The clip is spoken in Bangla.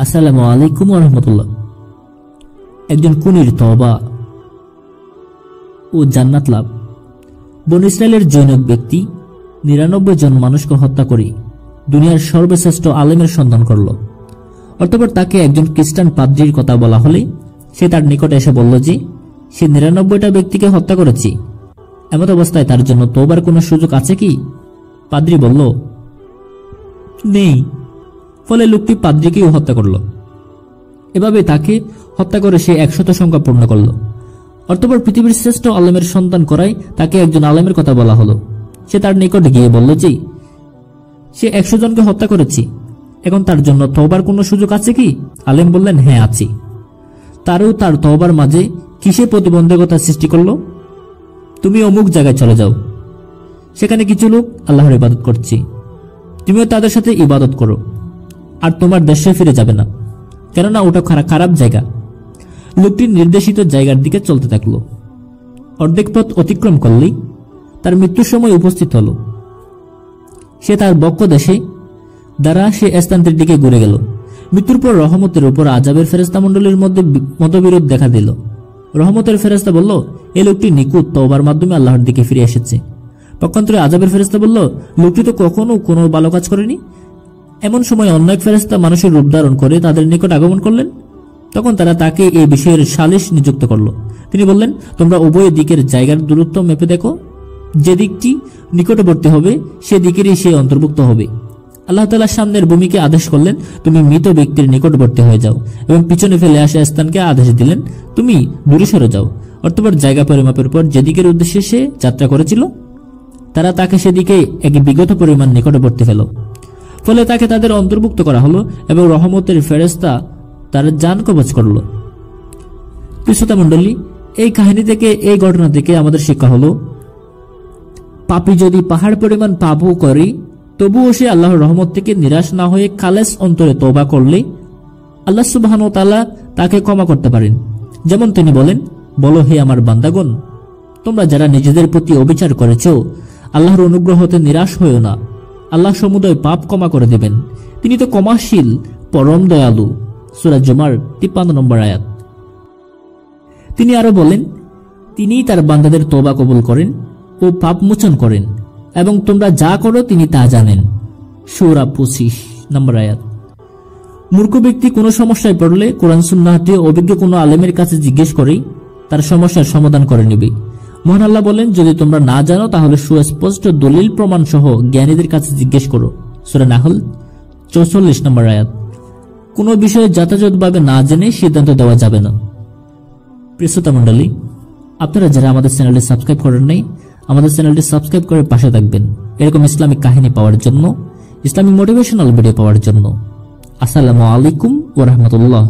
আসসালামু আলাইকুম ওয়া রাহমাতুল্লাহ। একজন কুনির তওবা ও জান্নাত লাভ। বনী ইসরায়েলের জৈনক ব্যক্তি ৯৯ জন মানুষকে হত্যা করে দুনিয়ার সর্বশ্রেষ্ঠ আলেমের সন্ধান করল। অতঃপর তাকে একজন খ্রিস্টান পাদ্রীর কথা বলা হলে সে তার নিকটে এসে বলল যে সে ৯৯টা ব্যক্তিকে হত্যা করেছে। এমত অবস্থায় তার জন্য তওবার কোনো সুযোগ আছে কি? পাদ্রী বলল, নেই। ফলে লোকটি পাদ্রীকেও হত্যা করল। এভাবে তাকে হত্যা করে সে ১০০ সংখ্যা পূর্ণ করল। অতঃপর পৃথিবীর শ্রেষ্ঠ আলেমের সন্তান করায় তাকে একজন আলেমের কথা বলা হলো। সে তার নিকটে গিয়ে বলল যে সে ১০০ জনকে হত্যা করেছে, এখন তার জন্য তওবার কোনো সুযোগ আছে কি? আলেম বললেন, হ্যাঁ আছে। তারও তার তওবার মাঝে কিসে প্রতিবন্ধকতা সৃষ্টি করল? তুমি অমুক জায়গায় চলে যাও, সেখানে কিছু লোক আল্লাহর ইবাদত করছে, তুমিও তাদের সাথে ইবাদত করো, আর তোমার দেশে ফিরে যাবে না, কেননা ওটা খারাপ জায়গা। লোকটি নির্দেশিত জায়গার দিকে চলতে থাকলো। অর্ধেক পথ অতিক্রম করলেই তার মৃত্যুর সময় উপস্থিত হল। সে তার বক্ষ দেশে দ্বারা সে স্থানটির দিকে ঘুরে গেল। মৃত্যুর পর রহমতের উপর আযাবের ফেরেশতা মণ্ডলীর মধ্যে মতবিরোধ দেখা দিল। রহমতের ফেরেশতা বলল, এই লোকটি নিকুত তওবার মাধ্যমে আল্লাহর দিকে ফিরে এসেছে। পক্ষান্তরে আযাবের ফেরেশতা বলল, লোকটি তো কখনো কোনো ভালো কাজ করেনি। এমন সময় অন্য এক ফেরেশতা মানুষের রূপ ধারণ করে তাদের নিকট আগমন করলেন। তখন তারা তাকে এই বিষয়ের সালিশ নিযুক্ত করল। তিনি বললেন, তোমরা উভয় দিকের জায়গার দূরত্ব মেপে দেখো, যে দিকটি নিকটবর্তী হবে সে দিকেরই সে অন্তর্ভুক্ত হবে। আল্লাহ তাআলা সামনের ভূমিকে আদেশ করলেন, তুমি মৃত ব্যক্তির নিকটবর্তী হয়ে যাও, এবং পিছনে ফেলে আসা স্থানকে আদেশ দিলেন, তুমি দূরে সরে যাও। অর্থাৎ জায়গা পরিমাপের পর যেদিকের উদ্দেশ্যে সে যাত্রা করেছিল তারা তাকে সেদিকে এক বিগত পরিমাণ নিকটবর্তী ফেল। ফলে তাকে তাদের অন্তর্ভুক্ত করা হলো এবং রহমতের ফেরেশতা তার জান কবজ করল। শ্রোতা মণ্ডলী, এই কাহিনী থেকে, এই ঘটনা থেকে আমাদের শিক্ষা হলো, পাপী যদি পাহাড় পরিমাণ পাপও করে তবুও সে আল্লাহর রহমত থেকে নিরাশ না হয়ে খালেস অন্তরে তওবা করলে আল্লাহ সুবহানাহু ওয়া তাআলা তাকে ক্ষমা করতে পারেন। যেমন তিনি বলেন, বলো, হে আমার বান্দাগণ, তোমরা যারা নিজেদের প্রতি অবিচার করেছ, আল্লাহর অনুগ্রহ হতে নিরাশ হয়েও না। আল্লাহ সমুদয় পাপ ক্ষমা করে দেবেন, তিনি তো ক্ষমাশীল, পরম দয়ালু। সূরা জুমার ৫৩ নম্বর আয়াত। তিনি আরো বলেন, তিনিই তার বান্দাদের তওবা কবুল করেন ও পাপ মোচন করেন, এবং তোমরা যা করো তিনি তা জানেন। সূরা ২৫ নম্বর আয়াত। মূর্খ ব্যক্তি কোনো সমস্যায় পড়লে কোরআন সুন্নাহ দিয়ে অভিজ্ঞ কোনো আলেমের কাছে জিজ্ঞেস করেই তার সমস্যার সমাধান করে নেবে। মহান আল্লাহ বলেন, যদি তোমরা না জানো তাহলে সুস্পষ্ট দলিল প্রমাণ সহ জ্ঞানীদের কাছে জিজ্ঞেস করো। সূরা নাহল ৪৪ নম্বর আয়াত। কোনো বিষয়ে যথাযথভাবে না জেনে সিদ্ধান্ত দেওয়া যাবে না। প্রিয় শ্রোতা মণ্ডলী, আপনারা যারা আমাদের চ্যানেলটি সাবস্ক্রাইব করেন নাই, আমাদের চ্যানেলটি সাবস্ক্রাইব করে পাশে থাকবেন এরকম ইসলামিক কাহিনী পাওয়ার জন্য, ইসলামিক মোটিভেশনাল ভিডিও পাওয়ার জন্য। আসসালামু আলাইকুম ওয়া রাহমাতুল্লাহ।